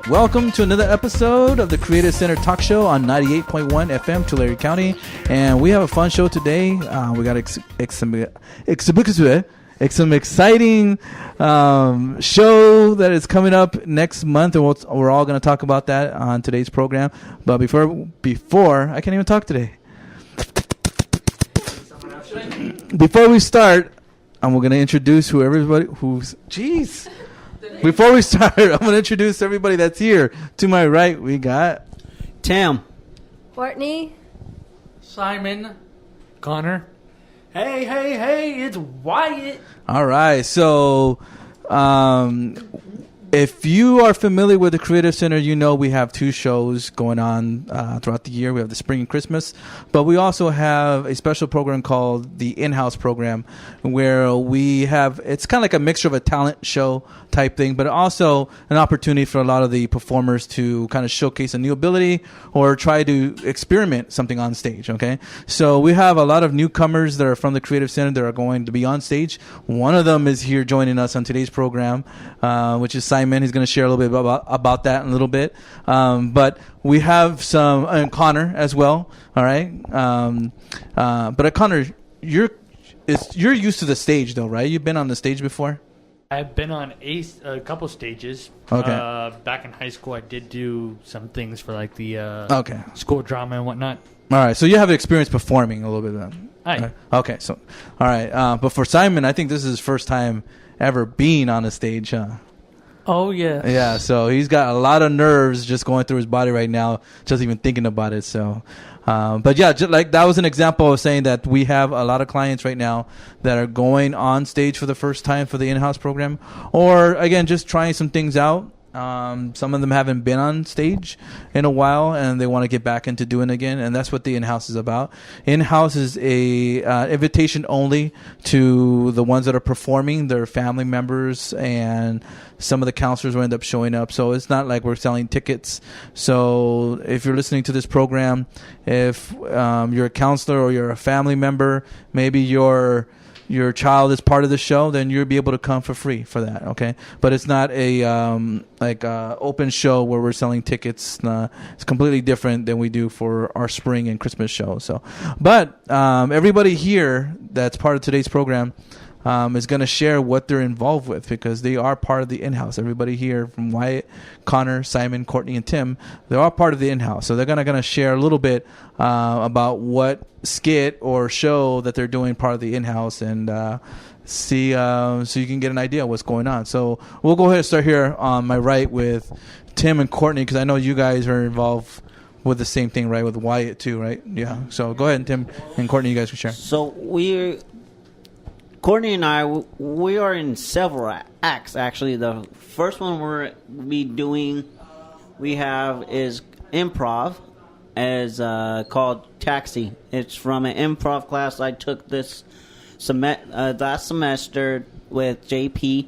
Welcome to another episode of the Creative Center Talk Show on 98.1 FM, Tulare County. And we have a fun show today. We got some exciting show that is coming up next month. And we're all going to talk about that on today's program. But before I can't even talk today. Before we start, we're going to introduce Before we start, I'm going to introduce everybody that's here. To my right, we got Tim, Courtney, Simon, Connor. Hey, it's Wyatt. All right. So, if you are familiar with the Creative Center, you know we have two shows going on throughout the year. We have the Spring and Christmas, but we also have a special program called the In-House Program, where it's kind of like a mixture of a talent show type thing, but also an opportunity for a lot of the performers to kind of showcase a new ability or try to experiment something on stage. Okay, so we have a lot of newcomers that are from the Creative Center that are going to be on stage. One of them is here joining us on today's program, which is Simon. He's going to share a little bit about that in a little bit. But we have and Connor as well. All right. But Connor, you're used to the stage though, right? You've been on the stage before? I've been on a couple stages. Okay. Back in high school, I did do some things for like the Okay. school drama and whatnot. All right. So you have experience performing a little bit then. Aye. Okay. So, all right. But for Simon, I think this is his first time ever being on a stage. Oh, yeah. Yeah, so he's got a lot of nerves just going through his body right now, just even thinking about it. So, but yeah, just like that was an example of saying that we have a lot of clients right now that are going on stage for the first time for the in-house program, or again, just trying some things out. Some of them haven't been on stage in a while, and they want to get back into doing it again, and that's what the in-house is about. In-house is a invitation only to the ones that are performing, their family members, and some of the counselors will end up showing up. So it's not like we're selling tickets. So if you're listening to this program, if you're a counselor or you're a family member, maybe your child is part of the show, then you'll be able to come for free for that, okay? But it's not a open show where we're selling tickets. It's completely different than we do for our spring and Christmas show. So, but everybody here that's part of today's program is going to share what they're involved with, because they are part of the in-house. Everybody here from Wyatt, Connor, Simon, Courtney, and Tim, they're all part of the in-house. So they're going to share a little bit about what skit or show that they're doing part of the in-house, and see so you can get an idea of what's going on. So we'll go ahead and start here on my right with Tim and Courtney, because I know you guys are involved with the same thing, right? With Wyatt too, right? Yeah. So go ahead, Tim and Courtney, you guys can share. So Courtney and I, we are in several acts, actually. The first one we have is improv, as called Taxi. It's from an improv class I took this last semester with JP,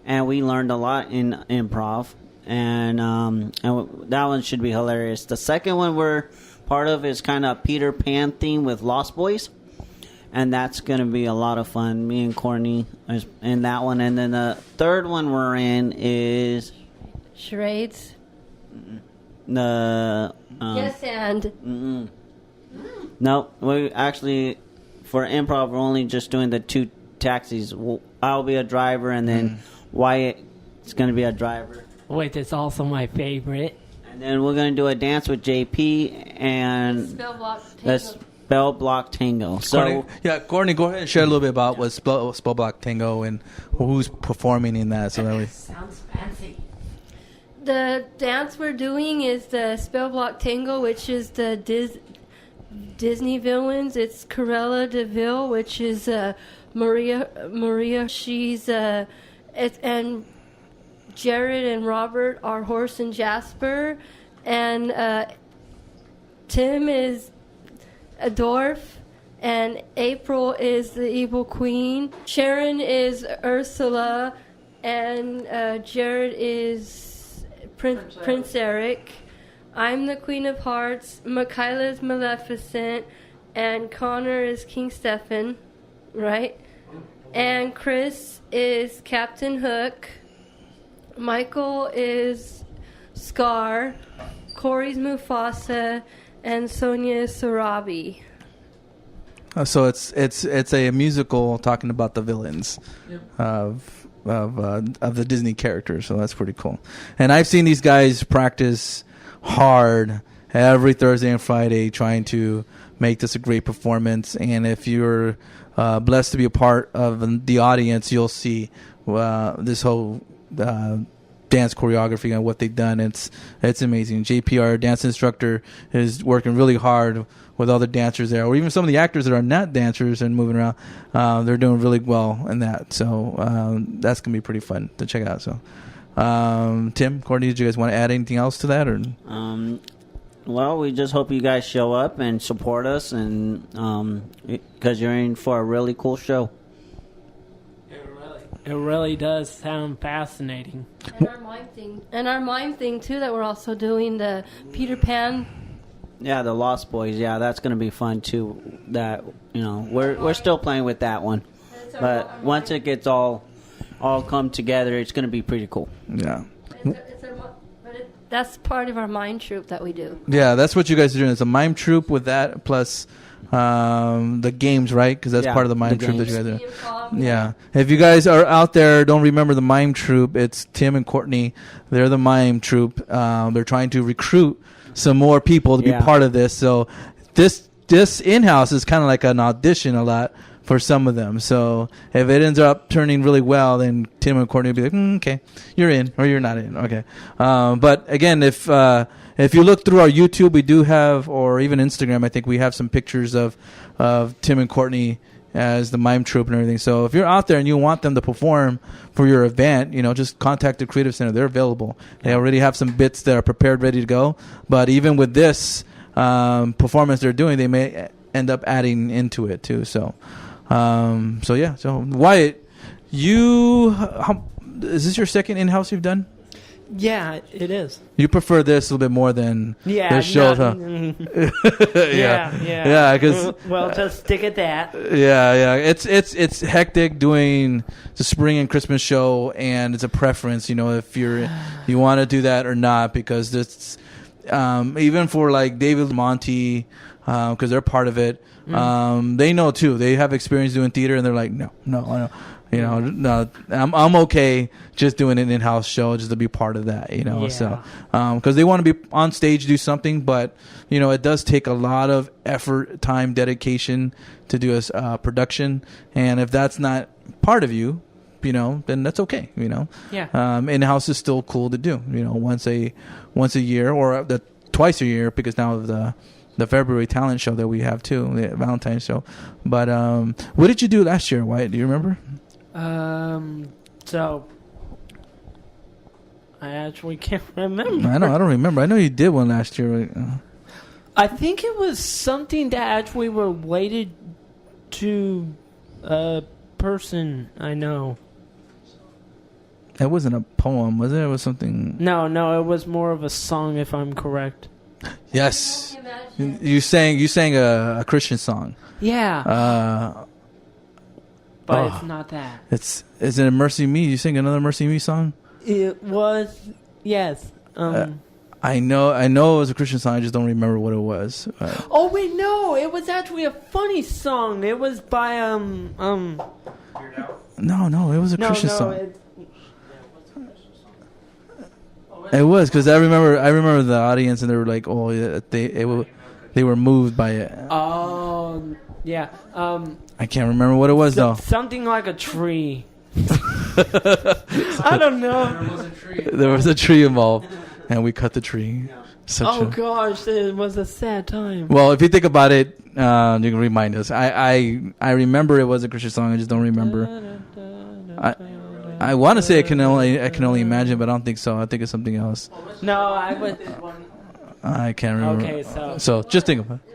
and we learned a lot in improv, and that one should be hilarious. The second one we're part of is kind of Peter Pan theme with Lost Boys. And that's going to be a lot of fun. Me and Courtney is in that one. And then the third one we're in is... charades. Yes, and. Mm-mm. No, we actually, for improv, we're only just doing the two taxis. I'll be a driver, and then Wyatt is going to be a driver. Which is also my favorite. And then we're going to do a dance with JP and... Spell block That's Spell Block Tango. So Courtney, go ahead and share a little bit about what Spell Block Tango and who's performing in that. So that way. Sounds fancy. The dance we're doing is the Spell Block Tango, which is the Disney villains. It's Cruella de Vil, which is Maria. She's and Jared and Robert are Horse and Jasper, and Tim is a dwarf, and April is the evil queen. Sharon is Ursula, and Jared is Prince Eric. I'm the Queen of Hearts. Michaela is Maleficent, and Connor is King Stefan, right? And Chris is Captain Hook. Michael is Scar, Corey's Mufasa, and Sonia Sarabi. So it's a musical talking about the villains of the Disney characters. So that's pretty cool. And I've seen these guys practice hard every Thursday and Friday trying to make this a great performance. And if you're blessed to be a part of the audience, you'll see this whole dance choreography and what they've done. It's amazing. JP, our dance instructor, is working really hard with all the dancers there, or even some of the actors that are not dancers and moving around. They're doing really well in that. So that's going to be pretty fun to check out. So Tim, Courtney, did you guys want to add anything else to that? Or Well, we just hope you guys show up and support us, and because you're in for a really cool show. It really does sound fascinating. And our mime thing too, that we're also doing, the Peter Pan. Yeah, the Lost Boys. Yeah, that's going to be fun too. That we're still playing with that one, but once it gets all come together, it's going to be pretty cool. Yeah. That's part of our mime troupe that we do. Yeah, that's what you guys are doing. It's a mime troupe with that, plus the games, right? Because that's part of the mime troupe that you guys do. Yeah. If you guys are out there, don't remember the mime troupe. It's Tim and Courtney. They're the mime troupe. They're trying to recruit some more people to be part of this. So this in-house is kind of like an audition a lot for some of them. So if it ends up turning really well, then Tim and Courtney will be like, okay, you're in or you're not in. Okay. But again, if you look through our YouTube, we do have, or even Instagram, I think we have some pictures of Tim and Courtney as the mime troupe and everything. So if you're out there and you want them to perform for your event, just contact the Creative Center. They're available. They already have some bits that are prepared, ready to go. But even with this performance they're doing, they may end up adding into it too. So yeah. So Wyatt, is this your second in-house you've done? Yeah, it is. You prefer this a little bit more than the shows, huh? Yeah. Because well, just stick at that. Yeah. It's hectic doing the spring and Christmas show, and it's a preference, if you want to do that or not, because it's even for like David Monty, because they're part of it. They know too. They have experience doing theater, and they're like, no, I don't. No, I'm okay just doing an in-house show just to be part of that, So, because they want to be on stage, do something, but it does take a lot of effort, time, dedication to do a production, and if that's not part of you, then that's okay, Yeah. In-house is still cool to do, once a year or twice a year, because now of the February talent show that we have too, the Valentine's show. But what did you do last year, Wyatt? Do you remember? So I actually can't remember. I don't remember. I know you did one last year. I think it was something that actually related to a person I know. It wasn't a poem, was it? It was something. No, it was more of a song, if I'm correct. Yes, you sang a Christian song. Yeah. But it's not that. Is it a Mercy Me? You sing another Mercy Me song? It was, yes. I know it was a Christian song. I just don't remember what it was. Oh wait, no! It was actually a funny song. It was by No, it was a Christian song. It was, because I remember the audience, and they were like, oh, yeah, they were moved by it. Oh, yeah. I can't remember what it was though. Something like a tree. I don't know. There was a tree involved, and we cut the tree. Gosh, it was a sad time. Well, if you think about it, you can remind us. I remember it was a Christian song. I just don't remember. I want to say I can only imagine, but I don't think so. I think it's something else. No, I would. I can't remember. Okay, so just think about it.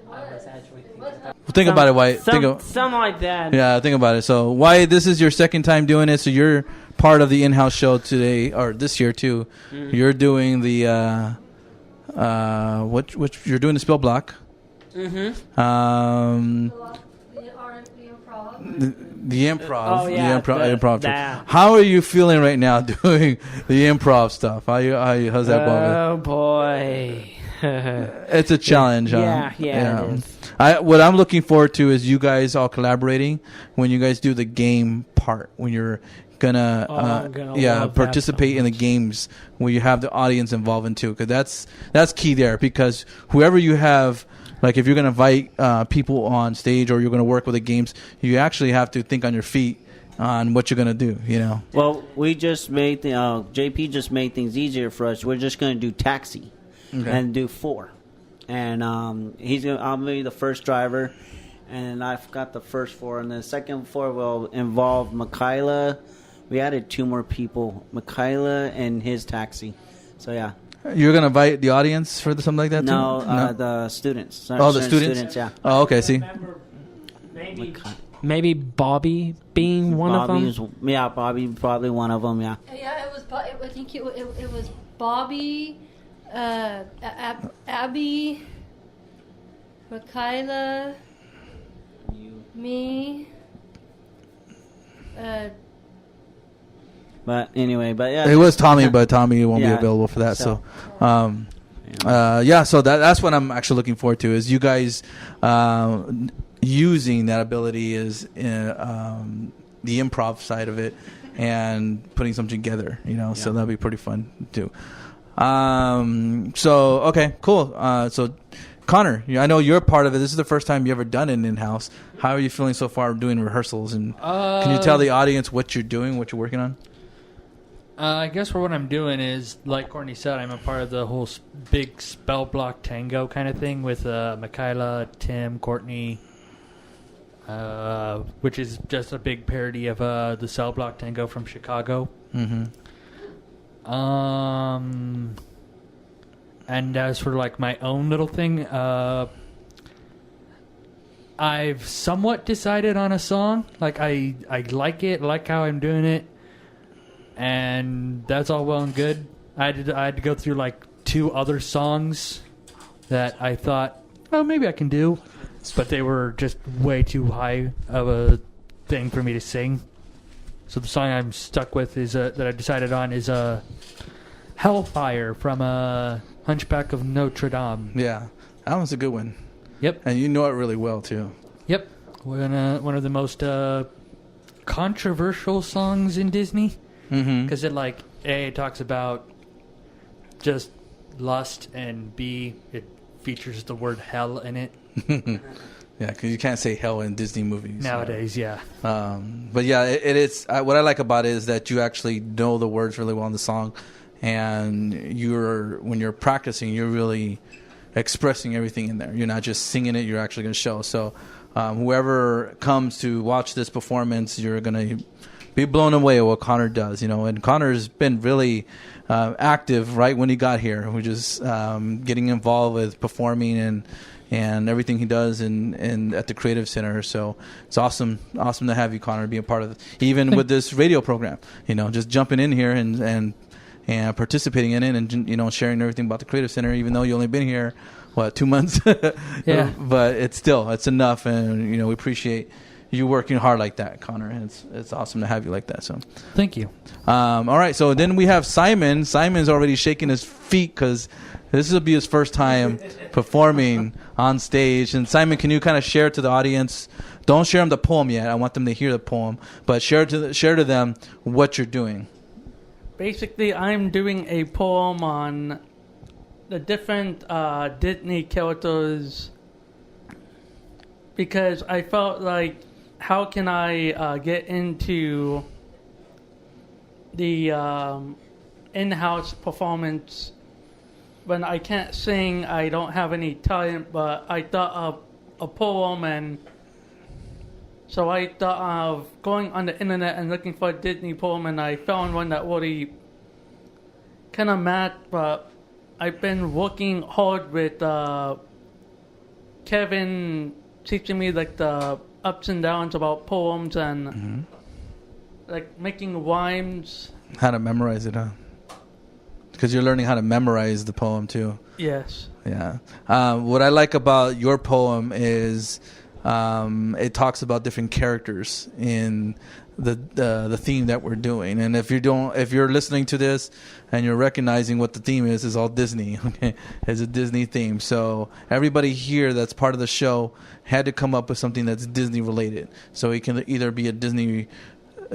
Think about it, Wyatt. Something like that. Yeah, think about it. So, Wyatt, this is your second time doing it, so you're part of the in-house show today, or this year too. Mm-hmm. You're doing the you're doing the spell block. Mm-hmm. The R&B improv. The improv. Oh, yeah, The improv. Improv. that. How are you feeling right now doing the improv stuff? How's that going? Oh boy. It's a challenge. Yeah, it is. What I'm looking forward to is you guys all collaborating when you guys do the game part. When you're gonna, I'm gonna love that participate so in the much. games where you have the audience involved in too, because that's key there. Because whoever you have, like if you're gonna invite people on stage or you're gonna work with the games, you actually have to think on your feet on what you're gonna do. You know. Well, we just made JP just made things easier for us. We're just going to do taxi and do 4, and I'll be the first driver, and I've got the first 4, and the second 4 will involve Michaela. We added 2 more people, Michaela and his taxi. So yeah. You're gonna invite the audience for something like that too? No, the students. Oh, the students? Yeah. Oh, okay. See. Maybe Bobby being one of them. Yeah, Bobby probably one of them. Yeah. Yeah, it was. I think it was Bobby, Abby, Michaela, me. But anyway, yeah. It was Tommy, but Tommy won't be Yeah. available for that. So so that's what I'm actually looking forward to is you guys using that ability is the improv side of it and putting something together, so that'll be pretty fun too. So okay, cool. So Connor, I know you're part of it. This is the first time you ever done it in-house. How are you feeling so far doing rehearsals? And can you tell the audience what you're doing, what you're working on? I guess for what I'm doing is, like Courtney said, I'm a part of the whole big spell block tango kind of thing with Michaela, Tim, Courtney, which is just a big parody of the cell block tango from Chicago. Mm-hmm. And as for like my own little thing, I've somewhat decided on a song. Like I like it, like how I'm doing it. And that's all well and good. I had to go through like 2 other songs that I thought, oh, maybe I can do, but they were just way too high of a thing for me to sing. So the song I'm stuck with is that I decided on is "Hellfire" from Hunchback of Notre Dame. Yeah, that one's a good one. Yep, and you know it really well too. Yep, one of the most controversial songs in Disney. Because it talks about just lust, and B, it features the word hell in it. Yeah, because you can't say hell in Disney movies nowadays. Yeah. But yeah, it is. What I like about it is that you actually know the words really well in the song, and when you're practicing, you're really expressing everything in there. You're not just singing it; you're actually going to show. So, whoever comes to watch this performance, you're going to be blown away at what Connor does, and Connor's been really active right when he got here. We're just getting involved with performing and everything he does and at the Creative Center. So it's awesome to have you, Connor, be a part of it. Even with this radio program, just jumping in here and participating in it and sharing everything about the Creative Center, even though you only been here 2 months. Yeah. But it's enough, and we appreciate you working hard like that, Connor, and it's awesome to have you like that. So, thank you. All right, so then we have Simon. Simon's already shaking his feet because this will be his first time performing on stage. And Simon, can you kind of share to the audience? Don't share them the poem yet. I want them to hear the poem, but share to them what you're doing. Basically, I'm doing a poem on the different Disney characters because I felt like, how can I get into the in-house performance when I can't sing, I don't have any talent, but I thought of a poem, and so I thought of going on the internet and looking for a Disney poem, and I found one that really kind of matched, but I've been working hard with Kevin teaching me like the ups and downs about poems and like making rhymes. How to memorize it, huh? Because you're learning how to memorize the poem too. Yes. Yeah. What I like about your poem is it talks about different characters in the theme that we're doing. And if you're listening to this and you're recognizing what the theme is all Disney. Okay, it's a Disney theme. So everybody here that's part of the show had to come up with something that's Disney related. So it can either be a Disney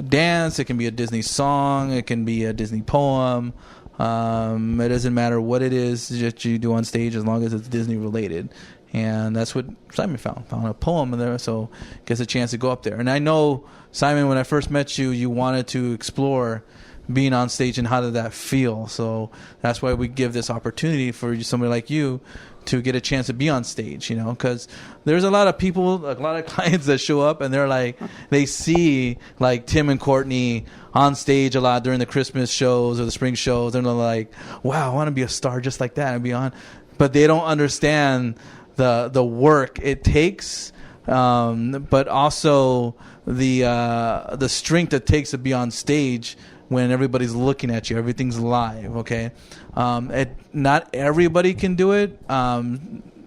dance, it can be a Disney song, it can be a Disney poem. It doesn't matter what it is that you do on stage as long as it's Disney related. And that's what Simon found a poem in there, so gets a chance to go up there. And I know, Simon, when I first met you, you wanted to explore being on stage and how did that feel. So that's why we give this opportunity for somebody like you to get a chance to be on stage, because there's a lot of people, a lot of clients that show up and they're like, they see like Tim and Courtney on stage a lot during the Christmas shows or the spring shows, and they're like, wow, I want to be a star just like that and be on. But they don't understand the work it takes, but also the strength it takes to be on stage when everybody's looking at you. Everything's live, okay? Not everybody can do it.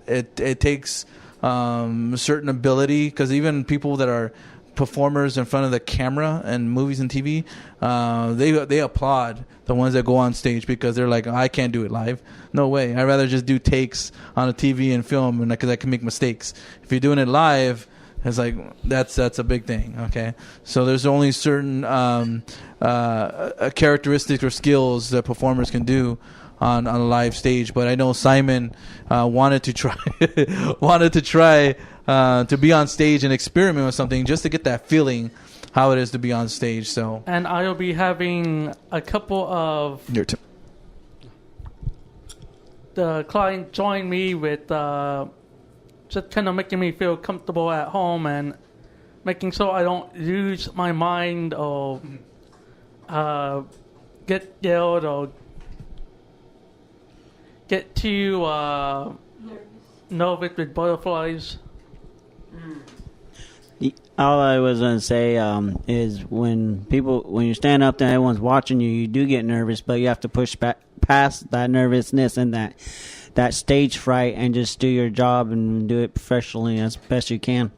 It takes certain ability, because even people that are performers in front of the camera and movies and TV, they applaud the ones that go on stage because they're like, I can't do it live. No way. I'd rather just do takes on a TV and film, and because I can make mistakes. If you're doing it live, it's like that's a big thing. Okay, so there's only certain characteristics or skills that performers can do on a live stage. But I know Simon wanted to try to be on stage and experiment with something just to get that feeling how it is to be on stage. So, and I'll be having a couple of the client join me with just kind of making me feel comfortable at home and making sure I don't lose my mind or get yelled or get too nervous with butterflies. All I was going to say is when you stand up there, everyone's watching you, you do get nervous, but you have to push past that nervousness and that stage fright and just do your job and do it professionally as best you can.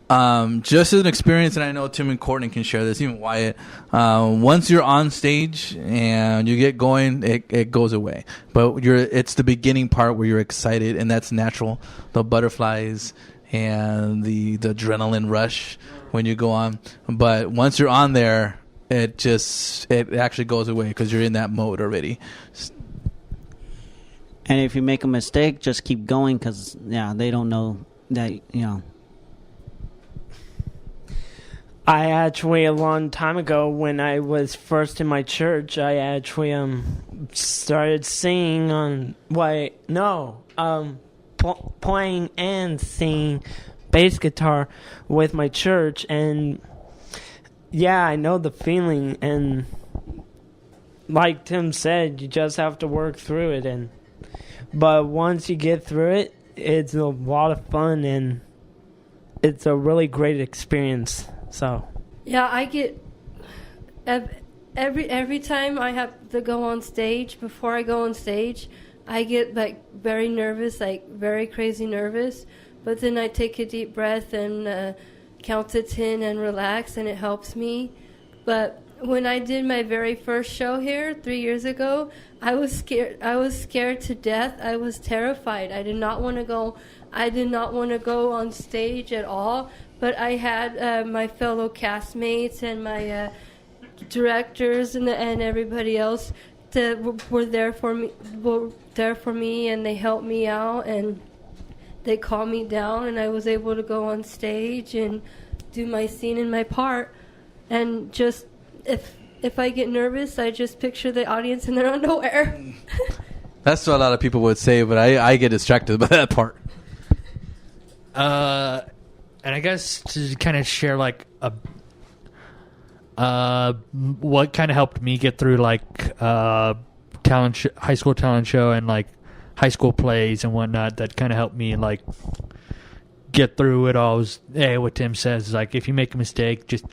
Just as an experience, and I know Tim and Courtney can share this, even Wyatt, once you're on stage and you get going, it goes away. But it's the beginning part where you're excited, and that's natural. The butterflies and the adrenaline rush when you go on. But once you're on there, it actually goes away because you're in that mode already. And if you make a mistake, just keep going because, they don't know that, I actually, a long time ago, when I was first in my church, I actually started singing playing and singing bass guitar with my church, and I know the feeling, and like Tim said, you just have to work through it, but once you get through it, it's a lot of fun, and it's a really great experience. So I get every time I have to go on stage. Before I go on stage, I get like very nervous, like very crazy nervous. But then I take a deep breath and count to 10 and relax, and it helps me. But when I did my very first show here 3 years ago, I was scared. I was scared to death. I was terrified. I did not want to go. I did not want to go on stage at all. But I had my fellow castmates and my directors and everybody else that were there for me, and they helped me out, and they calmed me down, and I was able to go on stage and do my scene and my part. And just if I get nervous, I just picture the audience in their underwear. That's what a lot of people would say, but I get distracted by that part. And I guess to kind of share like what kind of helped me get through like high school talent show and like high school plays and whatnot, that kind of helped me like get through it all. What Tim says is like, if you make a mistake, just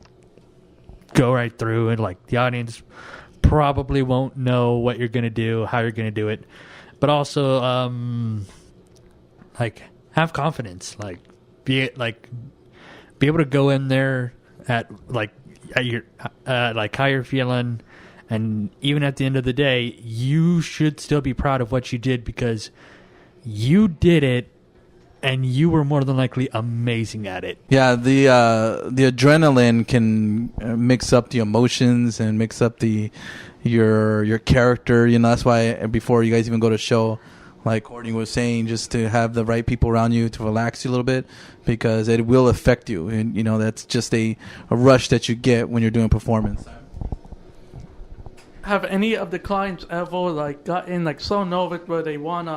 go right through, and like the audience probably won't know what you're gonna do, how you're gonna do it, but also like have confidence. Like, be able to go in there at your like how you're feeling, and even at the end of the day, you should still be proud of what you did because you did it, and you were more than likely amazing at it. Yeah, the adrenaline can mix up the emotions and mix up your character. You know, that's why before you guys even go to show, like Courtney was saying, just to have the right people around you to relax you a little bit, because it will affect you. And, you know, that's just a rush that you get when you're doing performance. Have any of the clients ever like gotten like so nervous where they want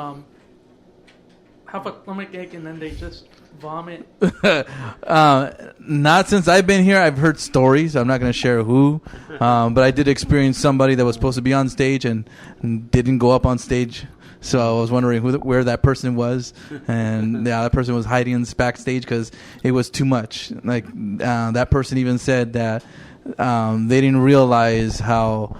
have a stomach ache and then they just vomit? Not since I've been here. I've heard stories. I'm not going to share who, but I did experience somebody that was supposed to be on stage and didn't go up on stage. So I was wondering where that person was, and yeah, that person was hiding backstage because it was too much. Like that person even said that they didn't realize how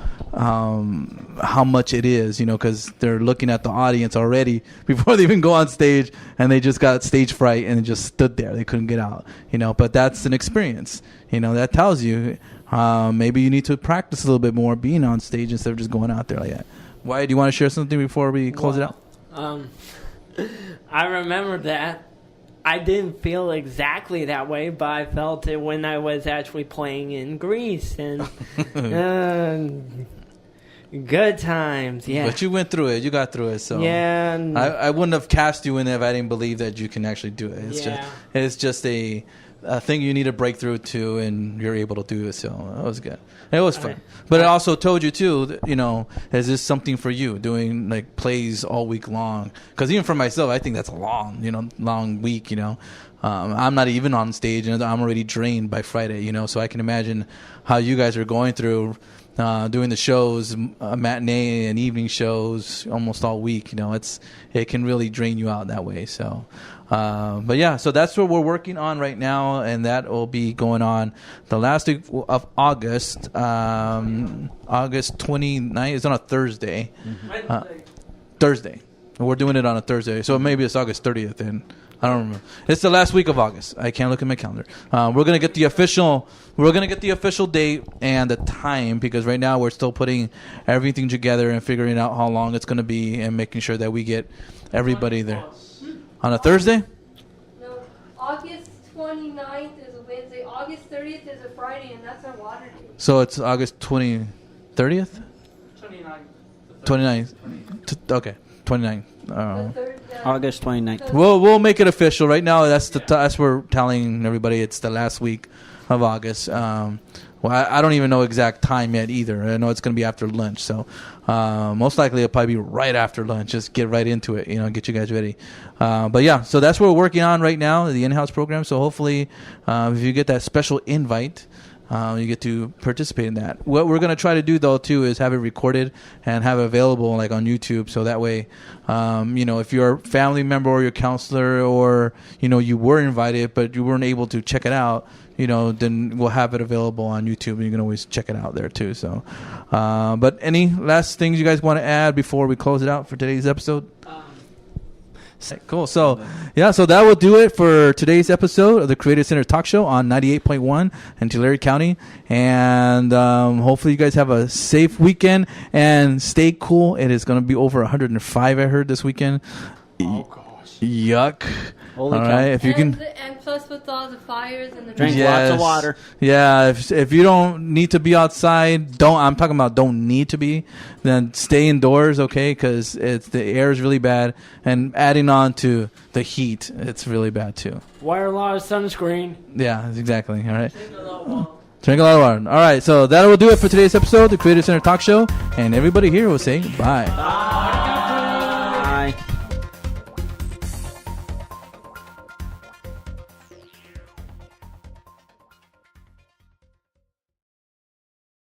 much it is, you know, because they're looking at the audience already before they even go on stage, and they just got stage fright and just stood there. They couldn't get out, you know. But that's an experience, you know, that tells you maybe you need to practice a little bit more being on stage instead of just going out there like that. Why do you want to share something before we close it out? I remember that. I didn't feel exactly that way, but I felt it when I was actually playing in Greece, and good times. Yeah, But you went through it. You got through it. So yeah, I wouldn't have cast you in if I didn't believe that you can actually do it. It's just a thing you need to break through to, and you're able to do it. So it was good. It was fun. But it also told you too, that, you know, is this something for you, doing like plays all week long? Because even for myself, I think that's a long week. You know, I'm not even on stage, and I'm already drained by Friday. You know, so I can imagine how you guys are going through. Doing the shows, matinee and evening shows, almost all week. You know, it can really drain you out that way. So, but yeah, so that's what we're working on right now, and that will be going on the last week of August, August 29th. It's on a Thursday. Thursday. We're doing it on a Thursday, so maybe it's August 30th, and I don't remember. It's the last week of August. I can't look at my calendar. We're gonna get the official date and the time, because right now we're still putting everything together and figuring out how long it's gonna be and making sure that we get everybody there. On a Thursday? No, August 29th is a Wednesday. August 30th is a Friday, and that's our water day. So it's August 30th? 29th. Okay, 29th. August 29th. We'll make it official. Right now, that's we're telling everybody it's the last week of August. Well, I don't even know exact time yet either. I know it's going to be after lunch, so most likely it'll probably be right after lunch. Just get right into it, you know, get you guys ready. But yeah, so that's what we're working on right now, the in-house program. So hopefully, if you get that special invite, you get to participate in that. What we're going to try to do, though, too, is have it recorded and have it available like on YouTube. So that way, you know, if you're a family member or your counselor, or, you know, you were invited but you weren't able to check it out, you know, then we'll have it available on YouTube, and you can always check it out there, too. So, but any last things you guys want to add before we close it out for today's episode? Cool. So, yeah, so that will do it for today's episode of the Creative Center Talk Show on 98.1 in Tulare County. And hopefully you guys have a safe weekend and stay cool. It is going to be over 105, I heard, this weekend. Oh, gosh. Yuck. Holy all cow. right, if you can, and plus with all the fires and the drink lots of water. Yeah, if you don't need to be outside, I'm talking about don't need to be, then stay indoors, okay? Because the air is really bad, and adding on to the heat, it's really bad too. wear a lot of sunscreen. Yeah, exactly. All right. Drink a lot of water. All right, so that will do it for today's episode, the Creative Center Talk Show, and everybody here will say bye. Bye.